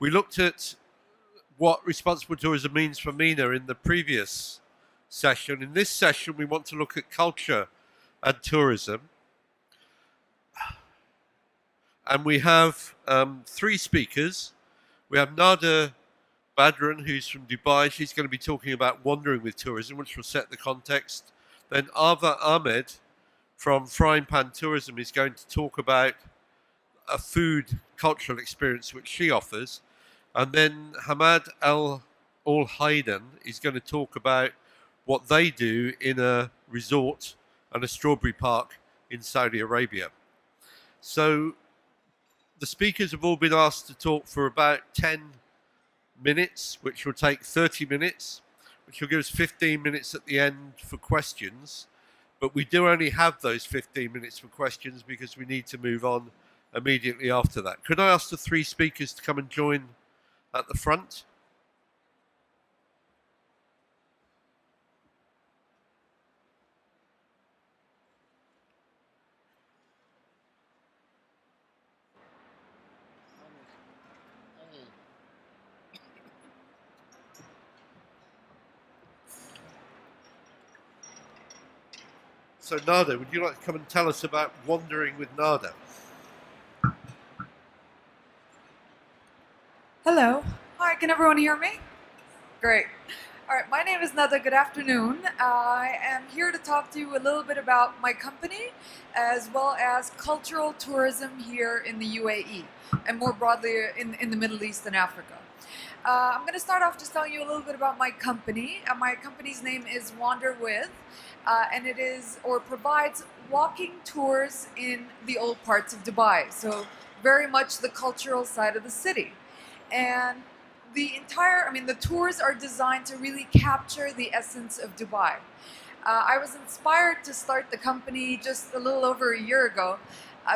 We looked at what responsible tourism means for MENA in the previous session. In this session, we want to look at culture and tourism. And we have three speakers. We have Nada Badran, who's from Dubai. She's going to be talking about wandering with tourism, which will set the context. Then Ava Ahmed from Frying Pan Tourism is going to talk about a food cultural experience which she offers. And then Hamad Al Haydan is going to talk about what they do in a resort and a strawberry park in Saudi Arabia. So the speakers have all been asked to talk for about 10 minutes, which will take 30 minutes, which will give us 15 minutes at the end for questions. But we do only have those 15 minutes for questions because we need to move on immediately after that. Could I ask the three speakers to come and join at the front? So Nada, would you like to come and tell us about wandering with Nada? Hello. Hi, can everyone hear me? Great. All right, my name is Nada. Good afternoon. I am here to talk to you a little bit about my company as well as cultural tourism here in the UAE and more broadly in the Middle East and Africa. I'm going to start off just telling you a little bit about my company. My company's name is Wander With, and it is or provides walking tours in the old parts of Dubai. So very much the cultural side of the city. And the tours are designed to really capture the essence of Dubai. I was inspired to start the company just a little over a year ago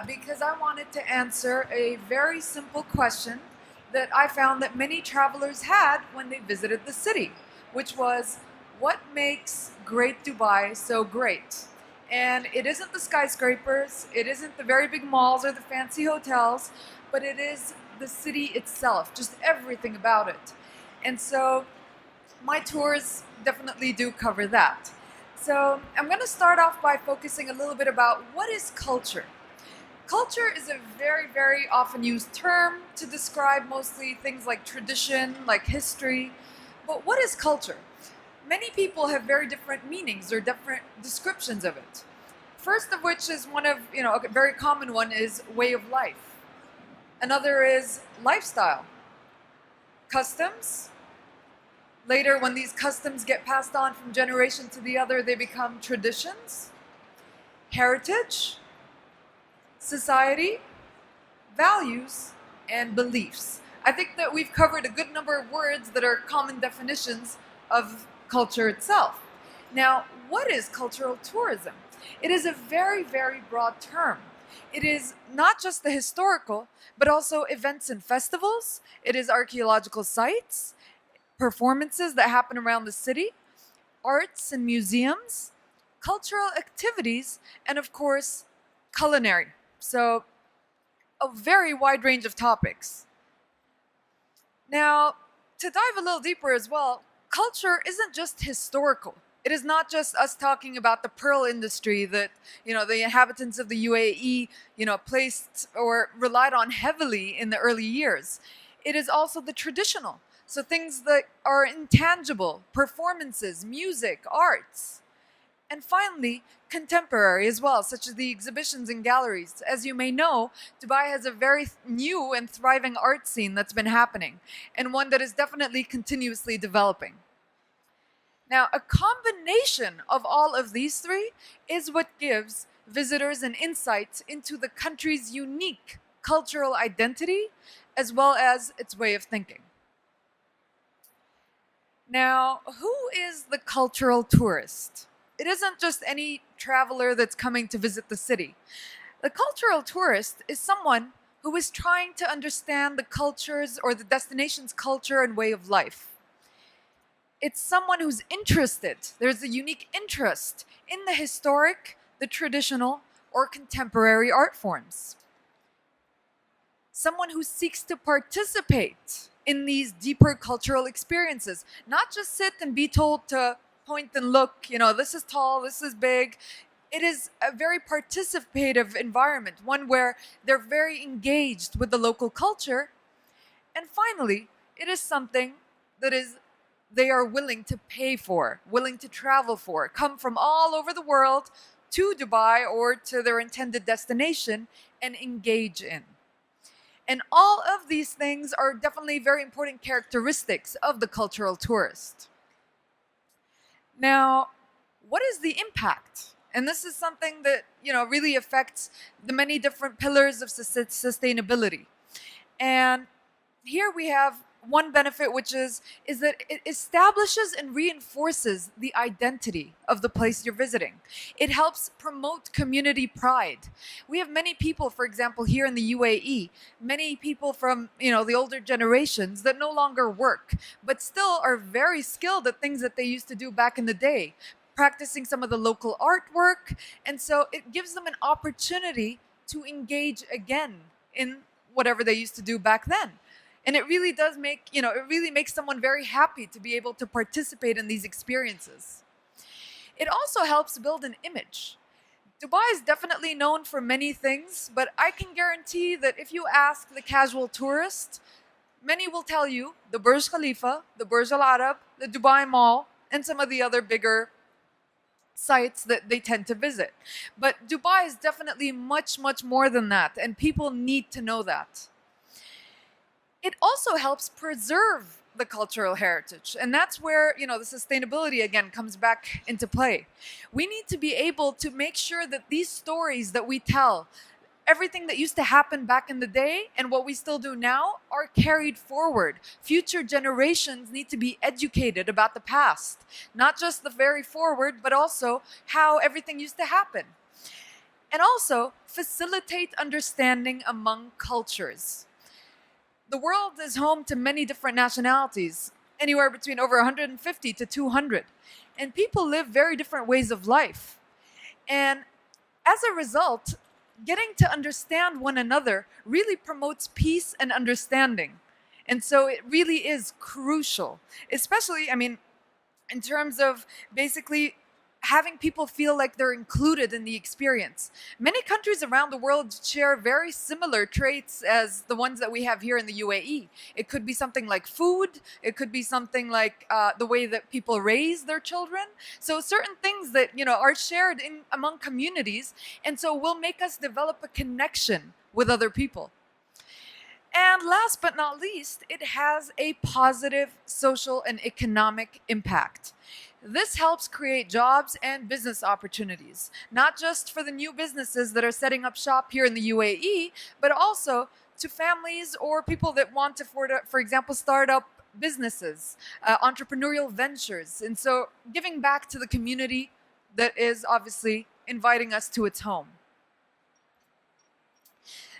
because I wanted to answer a very simple question that I found that many travelers had when they visited the city, which was, what makes Great Dubai so great? And it isn't the skyscrapers, it isn't the very big malls or the fancy hotels, but it is the city itself, just everything about it. And so my tours definitely do cover that. So I'm going to start off by focusing a little bit about what is culture. Culture is a very, very often used term to describe mostly things like tradition, like history. But what is culture? Many people have very different meanings or different descriptions of it. First of which is a very common one is way of life. Another is lifestyle, customs. Later, when these customs get passed on from generation to the other, they become traditions, heritage, society, values, and beliefs. I think that we've covered a good number of words that are common definitions of culture itself. Now, what is cultural tourism? It is a very, very broad term. It is not just the historical, but also events and festivals. It is archaeological sites, performances that happen around the city, arts and museums, cultural activities, and of course, culinary. So, a very wide range of topics. Now, to dive a little deeper as well, culture isn't just historical. It is not just us talking about the pearl industry that, the inhabitants of the UAE, placed or relied on heavily in the early years. It is also the traditional. So things that are intangible, performances, music, arts. And finally, contemporary as well, such as the exhibitions and galleries. As you may know, Dubai has a very new and thriving art scene that's been happening, and one that is definitely continuously developing. Now, a combination of all of these three is what gives visitors an insight into the country's unique cultural identity as well as its way of thinking. Now, who is the cultural tourist? It isn't just any traveler that's coming to visit the city. The cultural tourist is someone who is trying to understand the culture's or the destination's culture and way of life. It's someone who's interested. There's a unique interest in the historic, the traditional, or contemporary art forms. someone who seeks to participate in these deeper cultural experiences, not just sit and be told to point and look, this is tall, this is big. It is a very participative environment, one where they're very engaged with the local culture. And finally, it is something that is they are willing to pay for, willing to travel for, come from all over the world to Dubai or to their intended destination and engage in. And all of these things are definitely very important characteristics of the cultural tourist. Now, what is the impact? And this is something that, really affects the many different pillars of sustainability. And here we have one benefit, which is that it establishes and reinforces the identity of the place you're visiting. It helps promote community pride. We have many people, for example, here in the UAE, many people from, the older generations that no longer work, but still are very skilled at things that they used to do back in the day, practicing some of the local artwork. And so it gives them an opportunity to engage again in whatever they used to do back then. And it really does it really makes someone very happy to be able to participate in these experiences. It also helps build an image. Dubai is definitely known for many things, but I can guarantee that if you ask the casual tourist, many will tell you the Burj Khalifa, the Burj Al Arab, the Dubai Mall, and some of the other bigger sites that they tend to visit. But Dubai is definitely much, much more than that, and people need to know that. It also helps preserve the cultural heritage. And that's where, the sustainability again comes back into play. We need to be able to make sure that these stories that we tell, everything that used to happen back in the day and what we still do now, are carried forward. Future generations need to be educated about the past, not just the very forward, but also how everything used to happen. And also facilitate understanding among cultures. The world is home to many different nationalities, anywhere between over 150 to 200. And people live very different ways of life. And as a result, getting to understand one another really promotes peace and understanding. And so it really is crucial, especially, in terms of basically having people feel like they're included in the experience. Many countries around the world share very similar traits as the ones that we have here in the UAE. It could be something like food. It could be something like the way that people raise their children. So certain things that, are shared among communities, and so will make us develop a connection with other people. And last but not least, it has a positive social and economic impact. This helps create jobs and business opportunities, not just for the new businesses that are setting up shop here in the UAE, but also to families or people that want to, for example, start up businesses, entrepreneurial ventures. And so giving back to the community that is obviously inviting us to its home.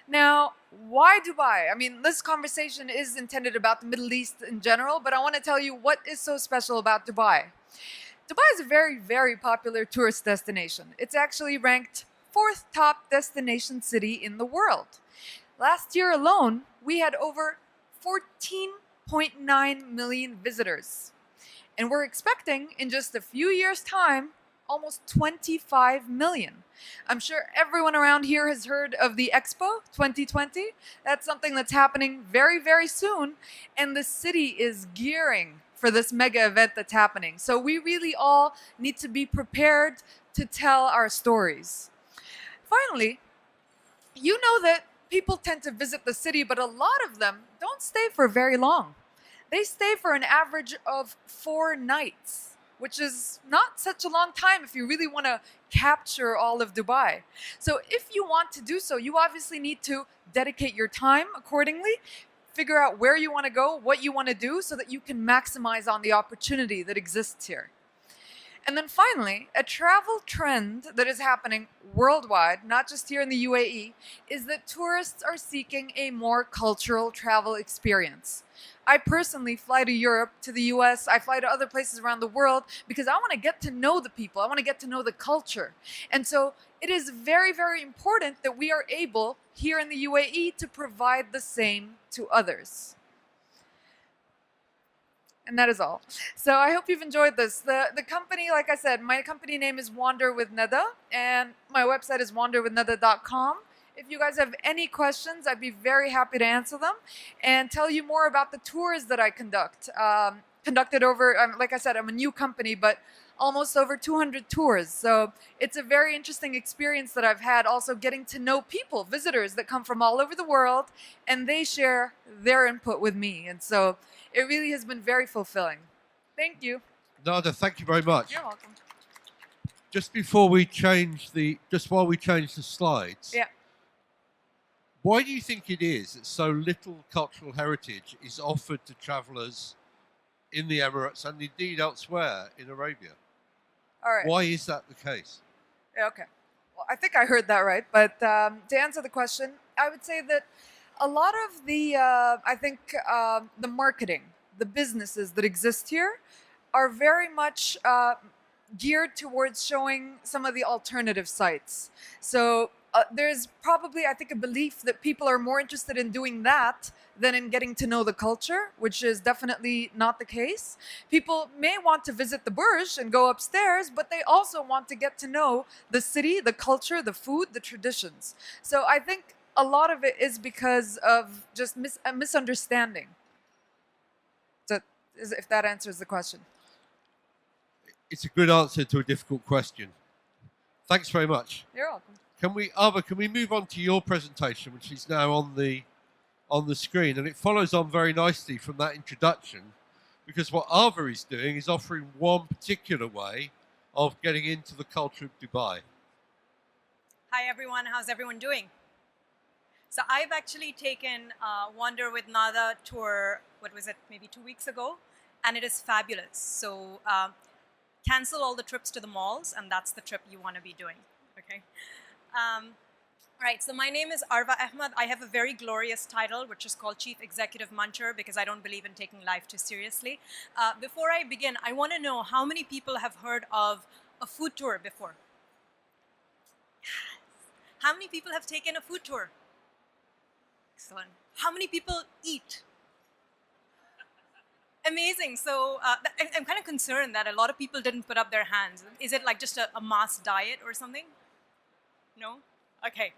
Now, why Dubai? This conversation is intended about the Middle East in general, but I want to tell you what is so special about Dubai. Dubai is a very, very popular tourist destination. It's actually ranked 4th top destination city in the world. Last year alone, we had over 14.9 million visitors. And we're expecting, in just a few years' time, almost 25 million. I'm sure everyone around here has heard of the Expo 2020. That's something that's happening very, very soon. And the city is gearing for this mega event that's happening. So we really all need to be prepared to tell our stories. Finally, you know that people tend to visit the city, but a lot of them don't stay for very long. They stay for an average of 4 nights, which is not such a long time if you really want to capture all of Dubai. So if you want to do so, you obviously need to dedicate your time accordingly, figure out where you want to go, what you want to do, so that you can maximize on the opportunity that exists here. And then finally, a travel trend that is happening worldwide, not just here in the UAE, is that tourists are seeking a more cultural travel experience. I personally fly to Europe, to the US, I fly to other places around the world because I want to get to know the people. I want to get to know the culture. And so it is very, very important that we are able here in the UAE to provide the same to others. And that is all. So I hope you've enjoyed this. The company, like I said, my company name is Wander with Nada, and my website is wanderwithnada.com. If you guys have any questions, I'd be very happy to answer them and tell you more about the tours that I conduct. Conducted over, like I said, I'm a new company, but almost over 200 tours. So it's a very interesting experience that I've had, also getting to know people, visitors that come from all over the world, and they share their input with me. And so it really has been very fulfilling. Thank you. Nada, thank you very much. You're welcome. Just while we change the slides, Yeah. why do you think it is that so little cultural heritage is offered to travellers in the Emirates and indeed elsewhere in Arabia? All right. Why is that the case? Okay. Well, I think I heard that right. But to answer the question, I would say that a lot of the, the marketing, the businesses that exist here are very much geared towards showing some of the alternative sites. So there's probably, I think, a belief that people are more interested in doing that than in getting to know the culture, which is definitely not the case. People may want to visit the Burj and go upstairs, but they also want to get to know the city, the culture, the food, the traditions. So I think a lot of it is because of just a misunderstanding. So, if that answers the question. It's a good answer to a difficult question. Thanks very much. You're welcome. Can we move on to your presentation, which is now on the screen, and it follows on very nicely from that introduction, because what Ava is doing is offering one particular way of getting into the culture of Dubai. Hi everyone, how's everyone doing? So I've actually taken Wander with Nada tour, what was it, maybe 2 weeks ago, and it is fabulous. So cancel all the trips to the malls, and that's the trip you want to be doing, okay? Right, so my name is Arva Ahmad. I have a very glorious title, which is called Chief Executive Muncher, because I don't believe in taking life too seriously. Before I begin, I want to know how many people have heard of a food tour before? How many people have taken a food tour? Excellent. How many people eat? Amazing. So I'm kind of concerned that a lot of people didn't put up their hands. Is it like just a mass diet or something? No? Okay.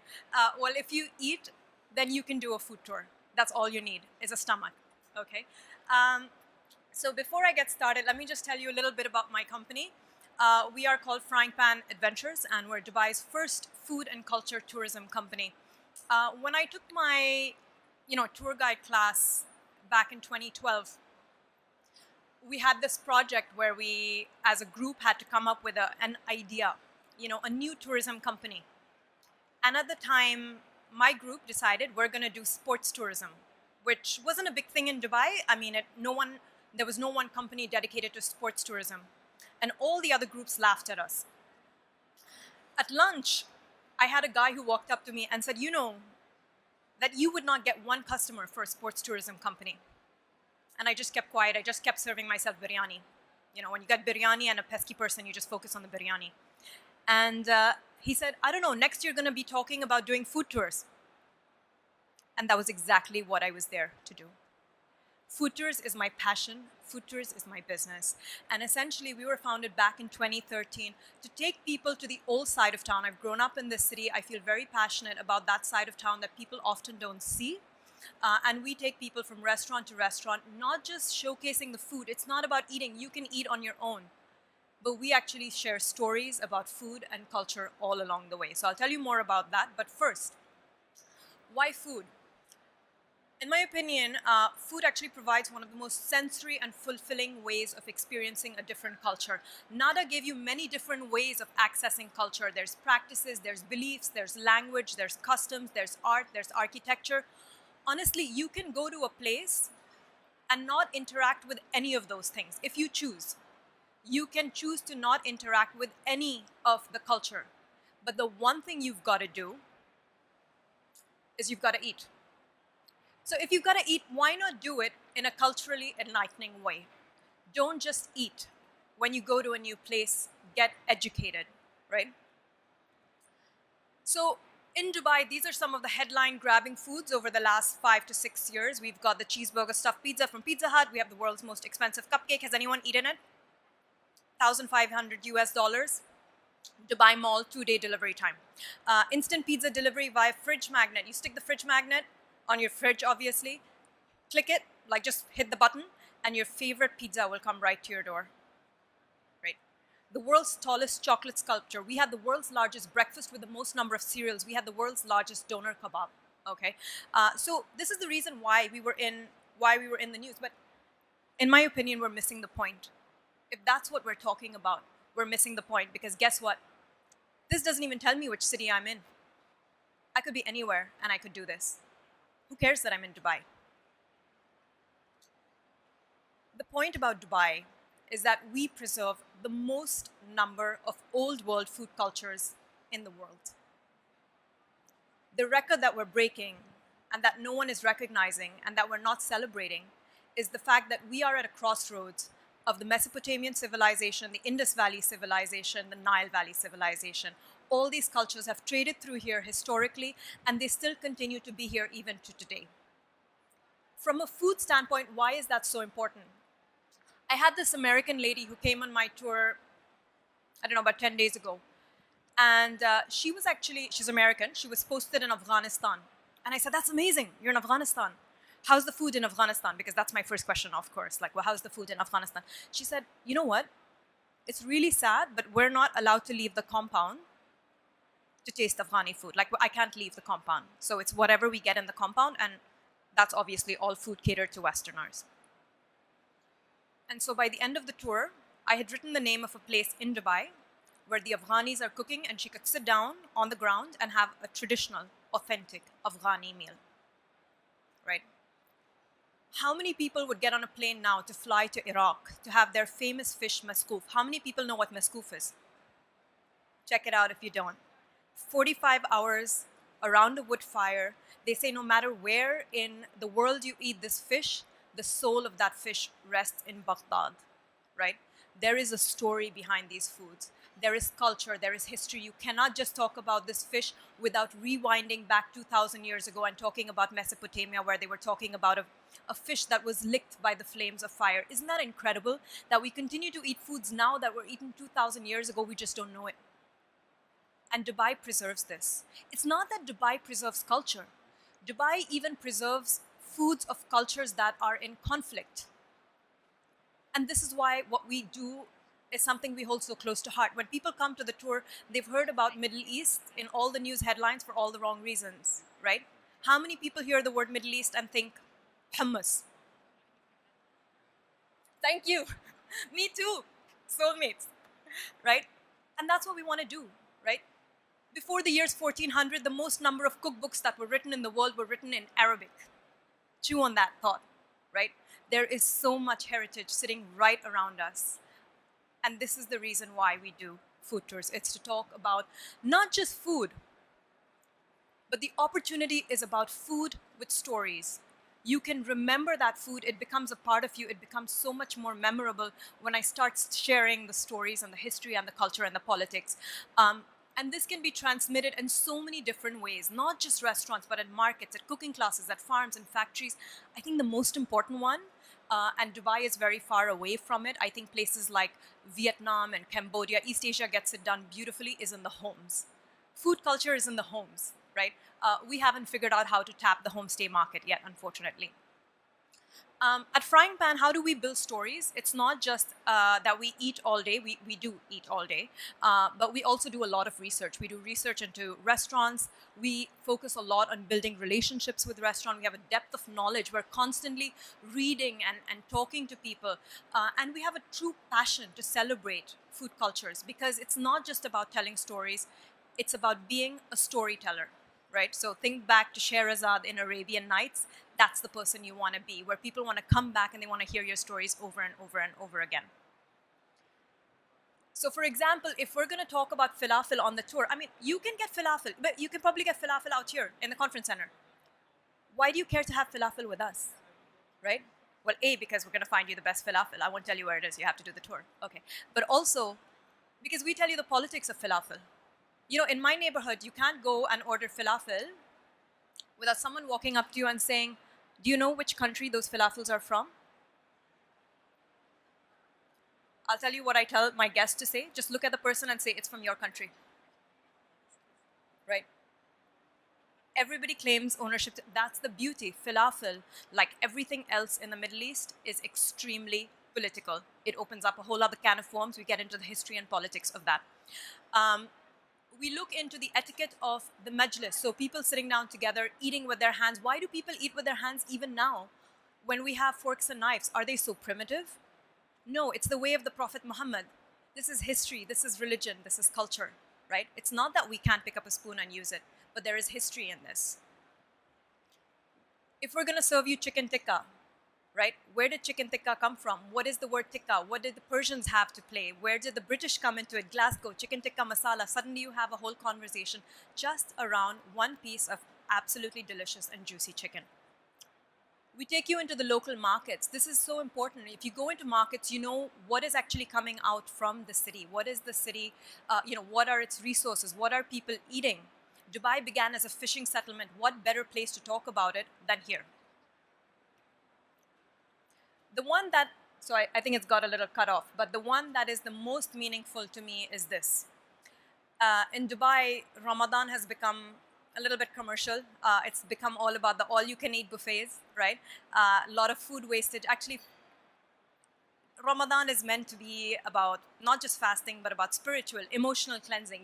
Well, if you eat, then you can do a food tour. That's all you need, is a stomach. Okay. So before I get started, let me just tell you a little bit about my company. We are called Frying Pan Adventures, and we're Dubai's first food and culture tourism company. When I took my, tour guide class back in 2012, we had this project where we, as a group, had to come up with an idea, a new tourism company. And at the time, my group decided we're going to do sports tourism, which wasn't a big thing in Dubai. I mean, there was no one company dedicated to sports tourism. And all the other groups laughed at us. At lunch, I had a guy who walked up to me and said, that you would not get one customer for a sports tourism company. And I just kept quiet. I just kept serving myself biryani. When you get biryani and a pesky person, you just focus on the biryani. And he said, I don't know, next you're going to be talking about doing food tours. And that was exactly what I was there to do. Food tours is my passion. Food tours is my business. And essentially, we were founded back in 2013 to take people to the old side of town. I've grown up in this city. I feel very passionate about that side of town that people often don't see. And we take people from restaurant to restaurant, not just showcasing the food. It's not about eating. You can eat on your own. But we actually share stories about food and culture all along the way. So I'll tell you more about that. But first, why food? In my opinion, food actually provides one of the most sensory and fulfilling ways of experiencing a different culture. Nada gave you many different ways of accessing culture. There's practices, there's beliefs, there's language, there's customs, there's art, there's architecture. Honestly, you can go to a place and not interact with any of those things if you choose. You can choose to not interact with any of the culture. But the one thing you've got to do is you've got to eat. So if you've got to eat, why not do it in a culturally enlightening way. Don't just eat. When you go to a new place, get educated, right? So in Dubai, these are some of the headline grabbing foods over the last 5 to 6 years. We've got the cheeseburger stuffed pizza from Pizza Hut. We have the world's most expensive cupcake. Has anyone eaten it? 1,500 US dollars. Dubai Mall, 2-day delivery time. Instant pizza delivery via fridge magnet. You stick the fridge magnet on your fridge, obviously. Click it, like just hit the button, and your favorite pizza will come right to your door. Right? The world's tallest chocolate sculpture. We had the world's largest breakfast with the most number of cereals. We had the world's largest doner kebab. Okay, so this is the reason why we were in the news. But in my opinion, we're missing the point. If that's what we're talking about, we're missing the point, because guess what? This doesn't even tell me which city I'm in. I could be anywhere and I could do this. Who cares that I'm in Dubai? The point about Dubai is that we preserve the most number of old world food cultures in the world. The record that we're breaking and that no one is recognizing and that we're not celebrating is the fact that we are at a crossroads of the Mesopotamian civilization, the Indus Valley civilization, the Nile Valley civilization. All these cultures have traded through here historically, and they still continue to be here even to today. From a food standpoint, why is that so important? I had this American lady who came on my tour, I don't know, about 10 days ago. And she's American. She was posted in Afghanistan. And I said, that's amazing. You're in Afghanistan. How's the food in Afghanistan? Because that's my first question, of course. Like, well, how's the food in Afghanistan? She said, you know what? It's really sad, but we're not allowed to leave the compound to taste Afghani food. Like, I can't leave the compound. So it's whatever we get in the compound, and that's obviously all food catered to Westerners. And so by the end of the tour, I had written the name of a place in Dubai where the Afghanis are cooking, and she could sit down on the ground and have a traditional, authentic Afghani meal, right? How many people would get on a plane now to fly to Iraq to have their famous fish maskouf? How many people know what maskouf is? Check it out if you don't. 45 hours around a wood fire. They say no matter where in the world you eat this fish, the soul of that fish rests in Baghdad, right? There is a story behind these foods. There is culture, there is history. You cannot just talk about this fish without rewinding back 2,000 years ago and talking about Mesopotamia, where they were talking about a fish that was licked by the flames of fire. Isn't that incredible that we continue to eat foods now that were eaten 2,000 years ago? We just don't know it. And Dubai preserves this. It's not that Dubai preserves culture. Dubai even preserves foods of cultures that are in conflict. And this is why what we do is something we hold so close to heart. When people come to the tour, they've heard about Middle East in all the news headlines for all the wrong reasons, right? How many people hear the word Middle East and think hummus? Thank you. Me too. Soulmates, right? And that's what we want to do, right? Before the years 1400, the most number of cookbooks that were written in the world were written in Arabic. Chew on that thought, right? There is so much heritage sitting right around us. And this is the reason why we do food tours. It's to talk about not just food, but the opportunity is about food with stories. You can remember that food. It becomes a part of you. It becomes so much more memorable when I start sharing the stories and the history and the culture and the politics. And this can be transmitted in so many different ways, not just restaurants, but at markets, at cooking classes, at farms and factories. I think the most important one, and Dubai is very far away from it, I think places like Vietnam and Cambodia, East Asia gets it done beautifully, is in the homes. Food culture is in the homes, right? We haven't figured out how to tap the homestay market yet, unfortunately. At Frying Pan, how do we build stories? It's not just that we eat all day. We do eat all day, but we also do a lot of research. We do research into restaurants. We focus a lot on building relationships with restaurants. We have a depth of knowledge. We're constantly reading and talking to people. And we have a true passion to celebrate food cultures, because it's not just about telling stories. It's about being a storyteller, right? So think back to Sherazad in Arabian Nights. That's the person you want to be, where people want to come back and they want to hear your stories over and over and over again. So for example, if we're going to talk about falafel on the tour, I mean, you can get falafel, but you can probably get falafel out here in the conference center. Why do you care to have falafel with us, right? Well, A, because we're going to find you the best falafel. I won't tell you where it is. You have to do the tour. Okay. But also, because we tell you the politics of falafel. You know, in my neighborhood, you can't go and order falafel without someone walking up to you and saying, do you know which country those falafels are from? I'll tell you what I tell my guests to say. Just look at the person and say, it's from your country. Right? Everybody claims ownership. That's the beauty. Falafel, like everything else in the Middle East, is extremely political. It opens up a whole other can of worms. We get into the history and politics of that. We look into the etiquette of the majlis. So people sitting down together, eating with their hands. Why do people eat with their hands even now when we have forks and knives? Are they so primitive? No, it's the way of the Prophet Muhammad. This is history. This is religion. This is culture, right? It's not that we can't pick up a spoon and use it, but there is history in this. If we're going to serve you chicken tikka, right? Where did chicken tikka come from? What is the word tikka? What did the Persians have to play? Where did the British come into it? Glasgow, chicken tikka masala. Suddenly you have a whole conversation just around one piece of absolutely delicious and juicy chicken. We take you into the local markets. This is so important. If you go into markets, you know what is actually coming out from the city. What is the city, what are its resources? What are people eating? Dubai began as a fishing settlement. What better place to talk about it than here? The one that, so I think it's got a little cut off, but the one that is the most meaningful to me is this. In Dubai, Ramadan has become a little bit commercial. It's become all about the all-you-can-eat buffets, right? A lot of food wastage. Actually, Ramadan is meant to be about not just fasting, but about spiritual, emotional cleansing.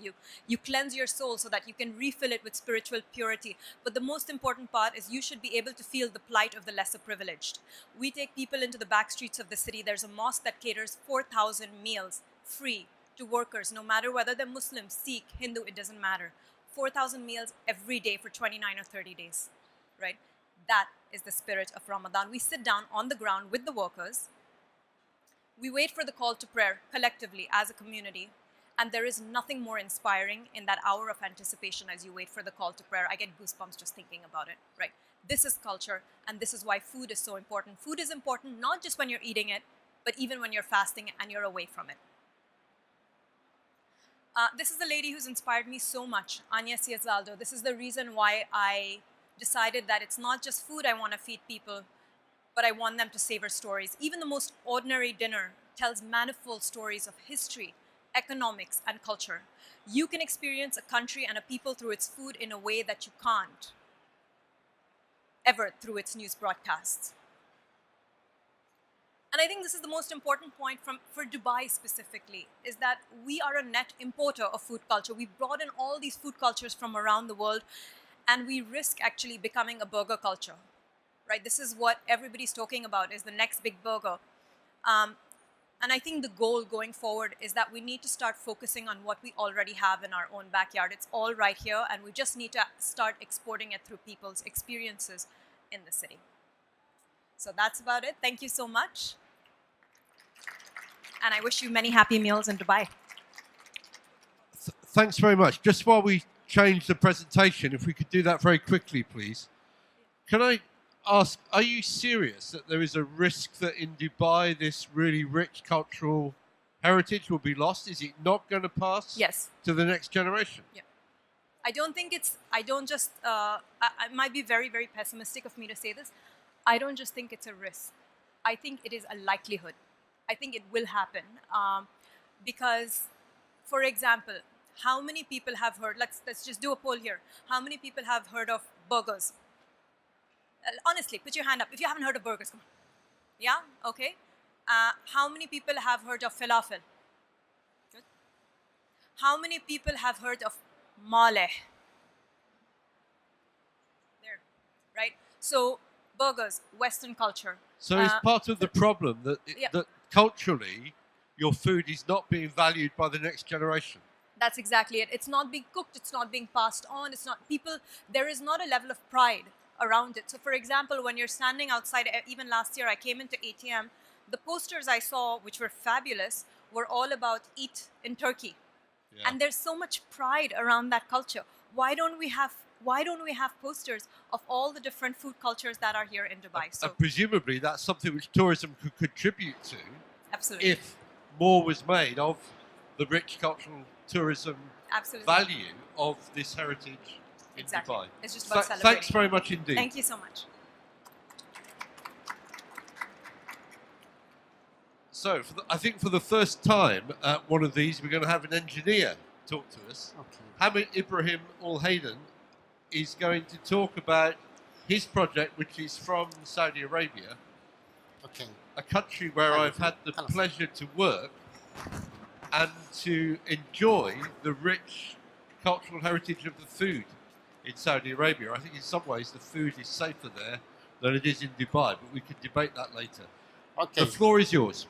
You cleanse your soul so that you can refill it with spiritual purity. But the most important part is you should be able to feel the plight of the lesser privileged. We take people into the back streets of the city. There's a mosque that caters 4,000 meals free to workers, no matter whether they're Muslim, Sikh, Hindu, it doesn't matter. 4,000 meals every day for 29 or 30 days, right? That is the spirit of Ramadan. We sit down on the ground with the workers. We wait for the call to prayer collectively as a community. And there is nothing more inspiring in that hour of anticipation as you wait for the call to prayer. I get goosebumps just thinking about it, right? This is culture, and this is why food is so important. Food is important not just when you're eating it, but even when you're fasting and you're away from it. This is the lady who's inspired me so much, Anya Ciazaldo. This is the reason why I decided that it's not just food I want to feed people, but I want them to savor stories. Even the most ordinary dinner tells manifold stories of history, economics, and culture. You can experience a country and a people through its food in a way that you can't ever through its news broadcasts. And I think this is the most important point for Dubai specifically, is that we are a net importer of food culture. We brought in all these food cultures from around the world, and we risk actually becoming a burger culture, right? This is what everybody's talking about, is the next big burger. And I think the goal going forward is that we need to start focusing on what we already have in our own backyard. It's all right here, and we just need to start exporting it through people's experiences in the city. So that's about it. Thank you so much. And I wish you many happy meals in Dubai. Thanks very much. Just while we change the presentation, if we could do that very quickly, please. Can I ask, are you serious that there is a risk that in Dubai this really rich cultural heritage will be lost? Is it not going to pass to the next generation? Yeah. I don't think it's, I don't just, it might be very, very pessimistic of me to say this. I don't just think it's a risk. I think it is a likelihood. I think it will happen because, for example, how many people have heard, let's just do a poll here. How many people have heard of burgers? Honestly, put your hand up if you haven't heard of burgers. Come on. Yeah? Okay. How many people have heard of falafel? Good. How many people have heard of maleh? There, right? So, burgers, Western culture. So it's part of the problem that, that culturally your food is not being valued by the next generation. That's exactly it. It's not being cooked. It's not being passed on. It's not people. There is not a level of pride around it. So, for example, when you're standing outside, even last year I came into ATM, the posters I saw, which were fabulous, were all about eat in Turkey. Yeah. And there's so much pride around that culture. Why don't we have why don't we have posters of all the different food cultures that are here in Dubai? So And presumably that's something which tourism could contribute to absolutely, if more was made of the rich cultural tourism absolutely, value of this heritage in exactly. Dubai. It's just about Thanks celebrating. very much indeed. Thank you so much. So, I think for the first time at one of these, we're going to have an engineer talk to us. Okay. Hamid Ibrahim Al Hayden is going to talk about his project, which is from Saudi Arabia, Okay. a country where Hello. I've had the Hello. pleasure to work and to enjoy the rich cultural heritage of the food in Saudi Arabia. I think in some ways the food is safer there than it is in Dubai, but we can debate that later. Okay. The floor is yours.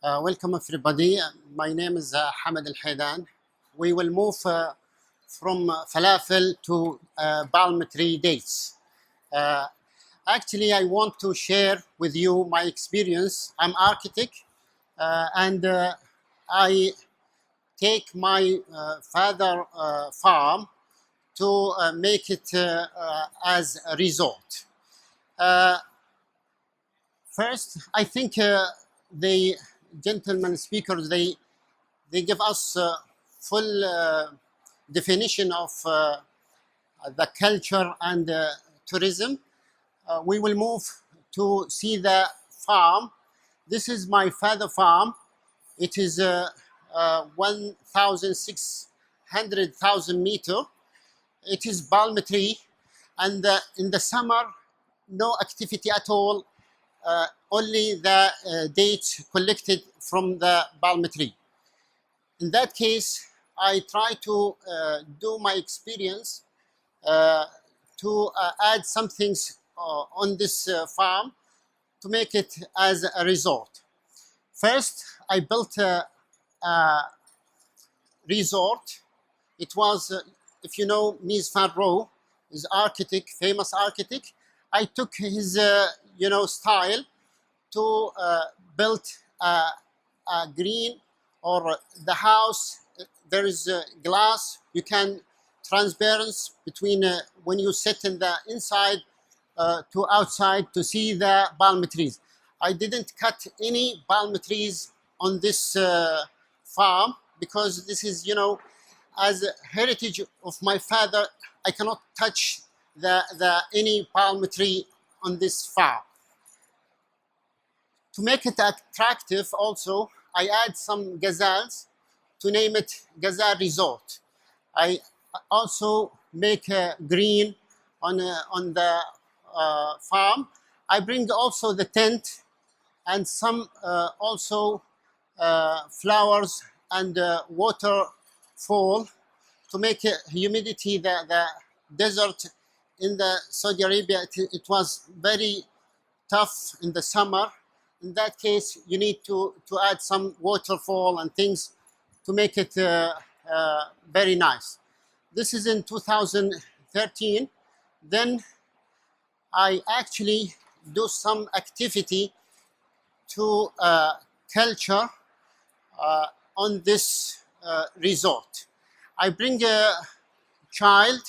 Welcome everybody. My name is Hamid Al Haydan. We will move from falafel to palm tree dates. Actually, I want to share with you my experience. I'm architect, and I take my father farm to make it as a resort. First, I think the gentlemen speakers, they give us full definition of the culture and tourism. We will move to see the farm. This is my father farm. It is 1,600,000 meter. It is palm tree, and in the summer, no activity at all. Only the dates collected from the palm tree. In that case, I try to do my experience to add some things on this farm to make it as a resort. First, I built a resort. It was, if you know, Mies van Roo, is architect, famous architect. I took his, style to build a green, or the house. There is glass. You can transparency between when you sit in the inside to outside to see the palm trees. I didn't cut any palm trees on this farm because this is, as a heritage of my father. I cannot touch the any palm tree on this farm. To make it attractive also, I add some gazelles to name it Gazelle Resort. I also make green on the farm. I bring also the tent and some also flowers and waterfall to make humidity. The desert in the Saudi Arabia, it was very tough in the summer. In that case, you need to add some waterfall and things to make it very nice. This is in 2013. Then I actually do some activity to culture on this resort. I bring a child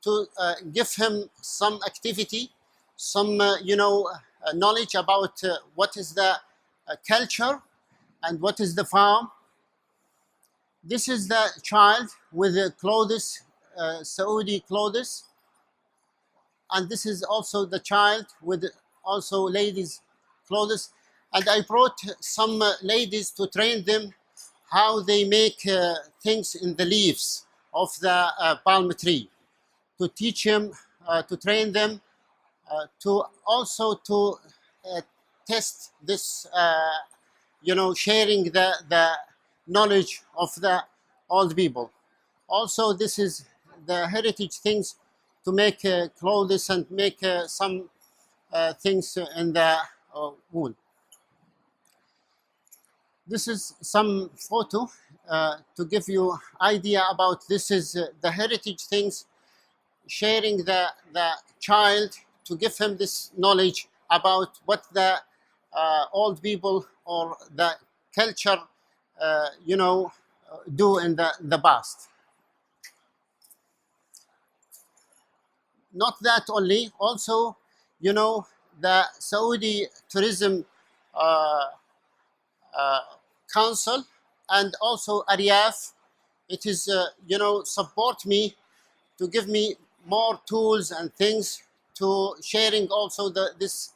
to give him some activity, some knowledge about what is the culture and what is the farm. This is the child with the clothes, Saudi clothes, and this is also the child with also ladies' clothes. And I brought some ladies to train them how they make things in the leaves of the palm tree, to teach them, to train them, to also to test this, sharing the knowledge of the old people. Also, this is the heritage things to make clothes and make some things in the wool. This is some photo to give you idea about this is the heritage things, sharing the child to give him this knowledge about what the old people or the culture do in the past. not that only, also, you know, the Saudi Tourism uh, uh, Council and also Ariaf, it is, you know, support me to give me more tools and things to sharing also this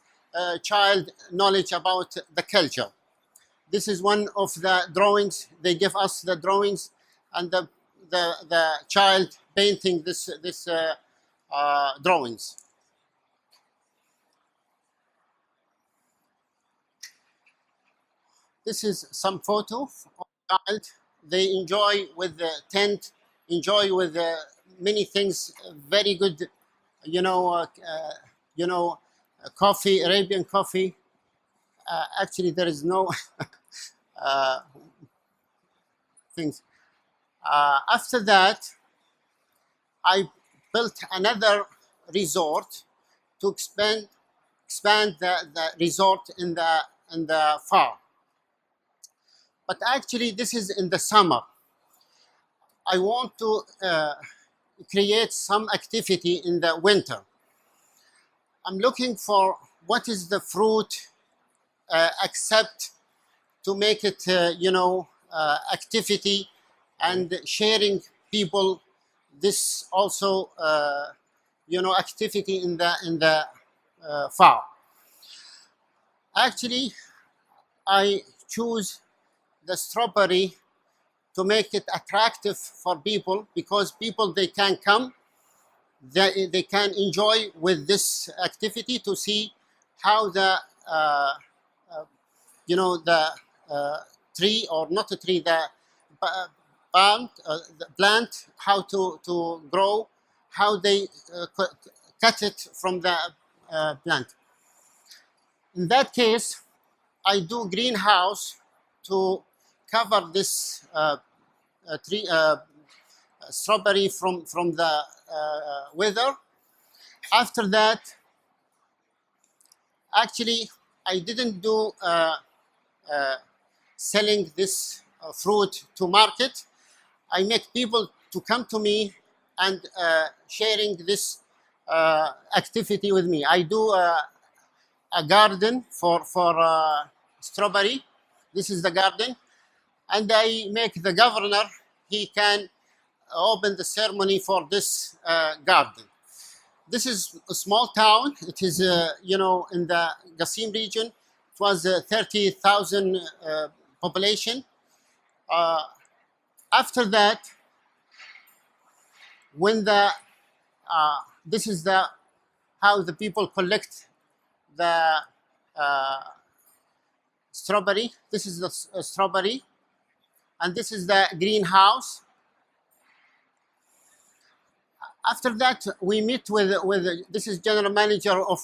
child knowledge about the culture. This is one of the drawings. They give us the drawings and the child painting this drawings. This is some photo of child. They enjoy with the tent, enjoy with many things. Very good, you know, you know, coffee, Arabian coffee. Actually, there is no uh, things. After that, I built another resort to expand the resort in the farm. But actually, this is in the summer. I want to create some activity in the winter. I'm looking for what is the fruit accept to make it, you know, activity and sharing people this also, you know, activity in the farm. Actually, I choose the strawberry to make it attractive for people because people they can come, they can enjoy with this activity to see how the you know the tree or not a tree the plant, the plant how to grow, how they cut it from the plant. In that case, I do greenhouse to cover this tree strawberry from the weather. After that, actually, I didn't do selling this fruit to market. I make people to come to me and sharing this activity with me. I do a garden for strawberry. This is the garden, and I make the governor. He can open the ceremony for this garden. This is a small town. It is, you know, in the Qasim region. It was 30,000 population. After that, when the this is the how the people collect the strawberry. This is the strawberry, and this is the greenhouse. After that, we meet with this is general manager of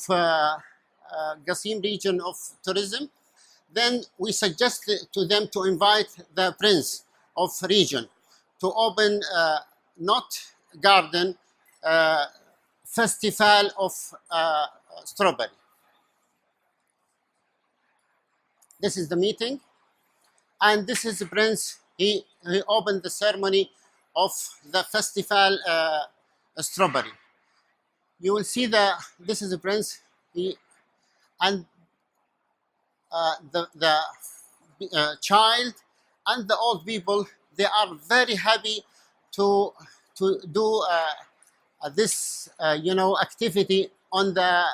Qasim region of tourism. Then we suggest to them to invite the prince of region to open not garden festival of strawberry. This is the meeting, and this is the prince. He opened the ceremony of the festival strawberry. You will see this is the prince. And the child and the old people, they are very happy to do this you know activity on the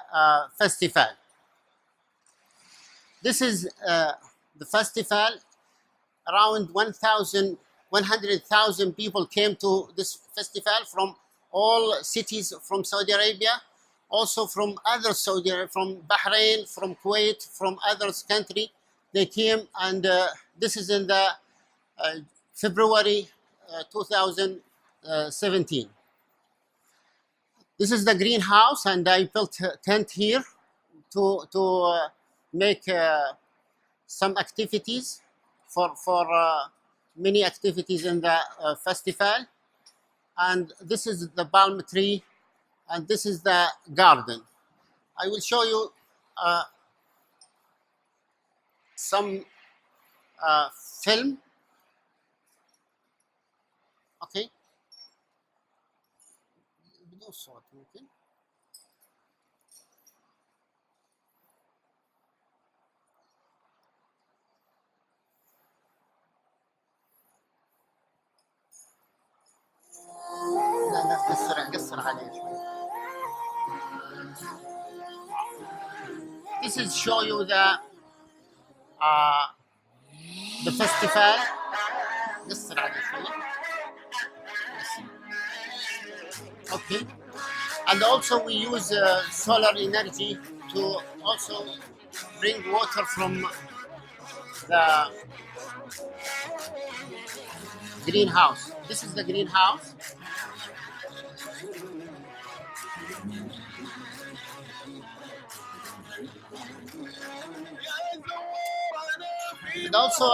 festival. This is the festival. Around 100,000 people came to this festival from all cities from Saudi Arabia, also from other Saudi Arabia, from Bahrain, from Kuwait, from other country. They came, and this is in the February 2017. This is the greenhouse, and I built a tent here to make some activities for many activities in the festival. And this is the palm tree, and this is the garden. I will show you some film. Okay. بدون صوت ممكن. عليه شوي. This is show you the festival. قصر عليه شوي. Okay. And also we use solar energy to also bring water from the greenhouse. This is the greenhouse. And also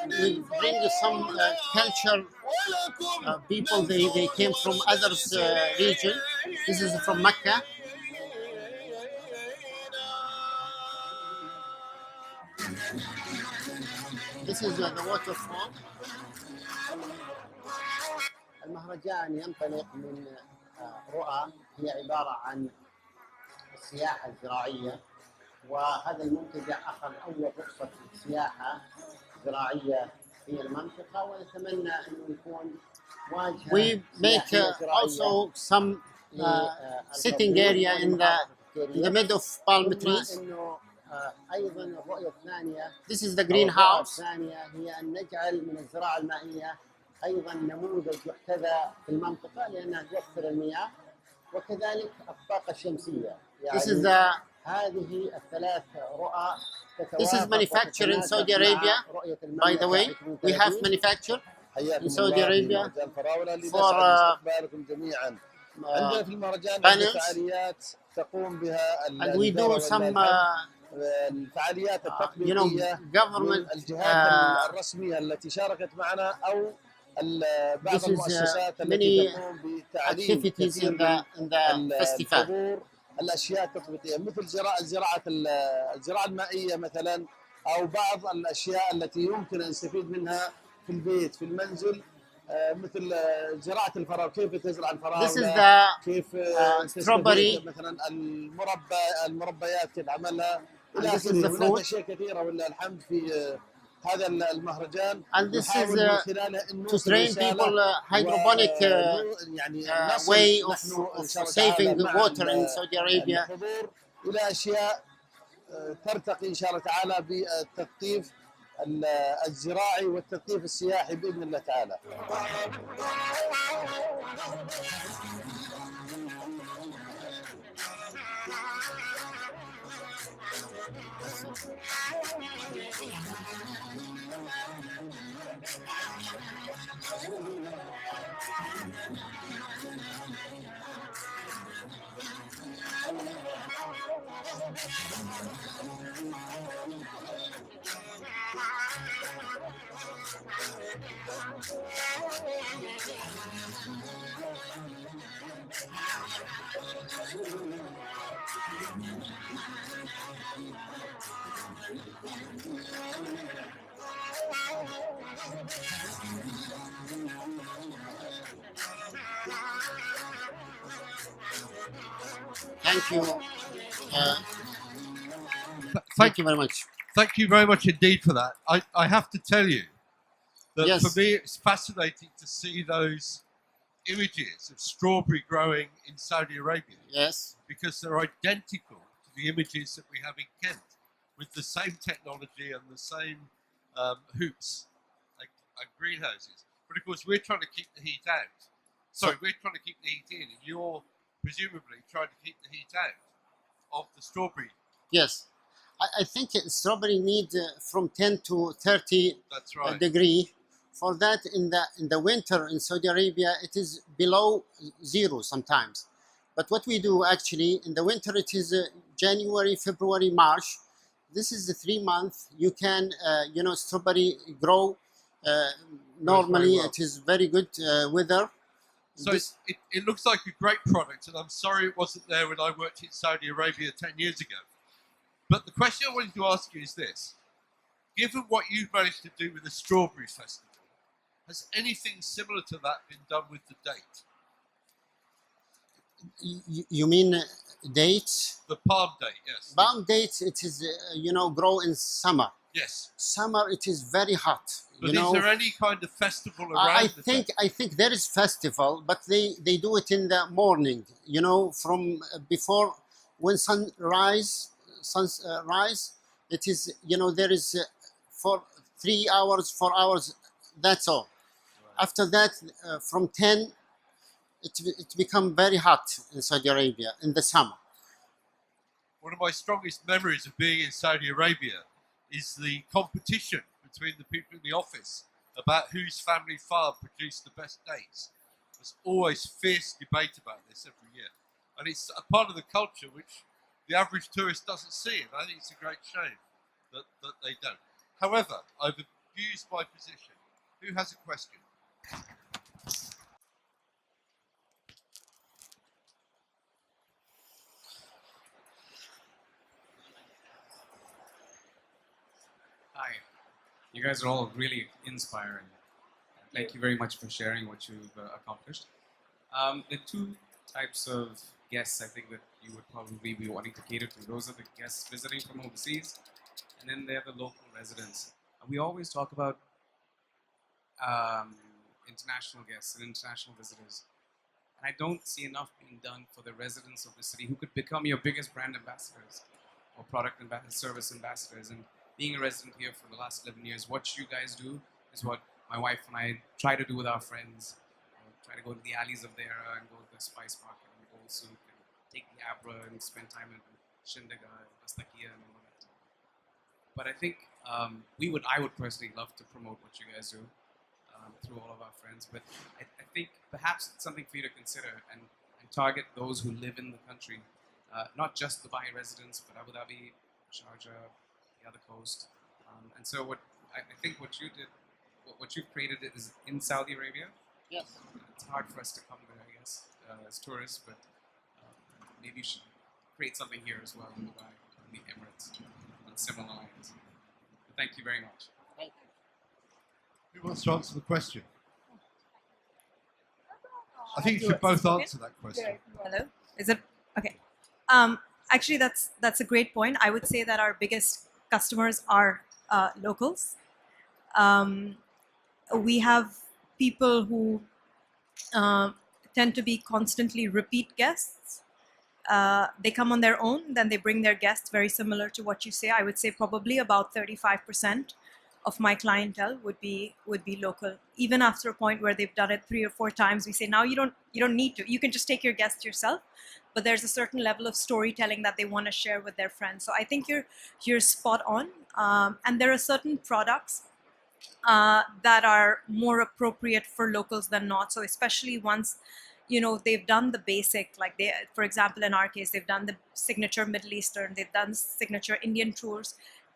we bring some culture people. They came from other region. This is from Mecca. This is the waterfall. المهرجان ينطلق من رؤى هي عبارة عن السياحة الزراعية، وهذا المنتجع أخذ أول رخصة سياحة زراعية في المنطقة، ونتمنى أنه يكون واجهة. We make also some sitting area in the middle of palm trees. أيضا الرؤية الثانية This is the greenhouse. الثانية هي أن نجعل من الزراعة المائية أيضا نموذج يحتذى في المنطقة لأنها توفر المياه، وكذلك الطاقة الشمسية. يعني This is هذه الثلاث رؤى. This is manufactured in Saudi Arabia. By the way, we have manufactured in Saudi Arabia for عندنا في المهرجان فعاليات تقوم بها and we do some الفعاليات التطبيقية من الجهات الرسمية التي شاركت معنا أو بعض المؤسسات التي تقوم بتعليم كثير من الحضور الأشياء التطبيقية مثل الزراعة المائية مثلا، أو بعض الأشياء التي يمكن أن نستفيد منها في البيت في المنزل، مثل زراعة الفراولة، كيف تزرع الفراولة، كيف strawberry مثلا المربيات كيف عملها إلى آخره. هناك أشياء كثيرة ولله الحمد في هذا المهرجان. And this is to train people hydroponic way of saving the water in Saudi Arabia. إلى أشياء ترتقي إن شاء الله تعالى بالتثقيف الزراعي والتثقيف السياحي بإذن الله تعالى. Thank you. Thank you very much. Thank you very much indeed for that. I have to tell you that Yes. for me it's fascinating to see those images of strawberry growing in Saudi Arabia. Yes. Because they're identical to the images that we have in Kent, with the same technology and the same hoops and greenhouses. But of course, we're trying to keep the heat out. Sorry, we're trying to keep the heat in, and you're presumably trying to keep the heat out of the strawberry. Yes. I think strawberry need from 10 to 30 That's right. degree. For that, in the winter in Saudi Arabia, it is below zero sometimes. But what we do actually in the winter, it is January, February, March. This is the 3 months you can strawberry grow normally. well. It is very good weather. So it looks like a great product, and I'm sorry it wasn't there when I worked in Saudi Arabia 10 years ago. But the question I wanted to ask you is this. Given what you've managed to do with the Strawberry Festival, has anything similar to that been done with the date? You mean dates? The palm date, yes. Palm dates, it is grow in summer. Yes. Summer, it is very hot. But is there any kind of festival around I think there is festival, but they do it in the morning. From before when sunrise, rise. It is there is for 3 hours, 4 hours. That's all. Right. After that, from 10, it become very hot in Saudi Arabia in the summer. One of my strongest memories of being in Saudi Arabia is the competition between the people in the office about whose family farm produced the best dates. There's always fierce debate about this every year. And it's a part of the culture which the average tourist doesn't see. And I think it's a great shame that they don't. However, I've abused my position. Who has a question? Hi, you guys are all really inspiring. Thank you very much for sharing what you've accomplished. The two types of guests I think that you would probably be wanting to cater to. Those are the guests visiting from overseas, and then they're the local residents. We always talk about international guests and international visitors, and I don't see enough being done for the residents of the city who could become your biggest brand ambassadors or product ambassadors, service ambassadors. And being a resident here for the last 11 years, what you guys do is what my wife and I try to do with our friends. Try to go to the alleys of Dera and go to the Spice Market and Gold Souk and take the Abra and spend time in Shindaga and Bastakia and all that. But I think I would personally love to promote what you guys do through all of our friends. But I think perhaps it's something for you to consider and target those who live in the country, not just Dubai residents, but Abu Dhabi, Sharjah, the other coast. And so I think what you did, what you've created is in Saudi Arabia. Yes. It's hard for us to come there, I guess, as tourists, but maybe you should create something here as well in Dubai, in the Emirates, on similar lines. But thank you very much. Thank you. Who wants to answer the question? I think you should both answer that question. Hello? Is it okay? Actually, that's a great point. I would say that our biggest customers are locals. We have people who tend to be constantly repeat guests. They come on their own, then they bring their guests, very similar to what you say. I would say probably about 35% of my clientele would be local. Even after a point where they've done it 3 or 4 times, we say, now you don't need to. You can just take your guests yourself. But there's a certain level of storytelling that they want to share with their friends. So I think you're spot on. And there are certain products that are more appropriate for locals than not. So especially once, they've done the basic, like for example, in our case, they've done the signature Middle Eastern, they've done signature Indian tours.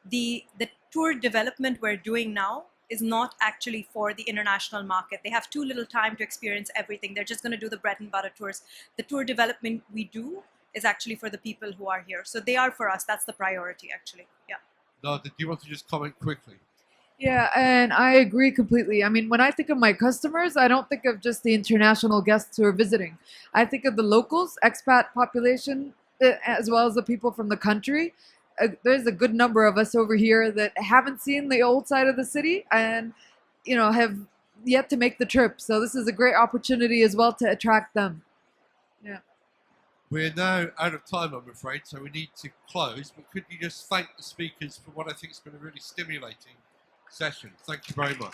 The tour development we're doing now is not actually for the international market. They have too little time to experience everything. They're just going to do the bread and butter tours. The tour development we do is actually for the people who are here. So they are for us. That's the priority, actually. Yeah. No, do you want to just comment quickly? Yeah, and I agree completely. I mean, when I think of my customers, I don't think of just the international guests who are visiting. I think of the locals, expat population, as well as the people from the country. There's a good number of us over here that haven't seen the old side of the city and, have yet to make the trip. So this is a great opportunity as well to attract them. Yeah. We're now out of time, I'm afraid, so we need to close. But could you just thank the speakers for what I think has been a really stimulating session? Thank you very much.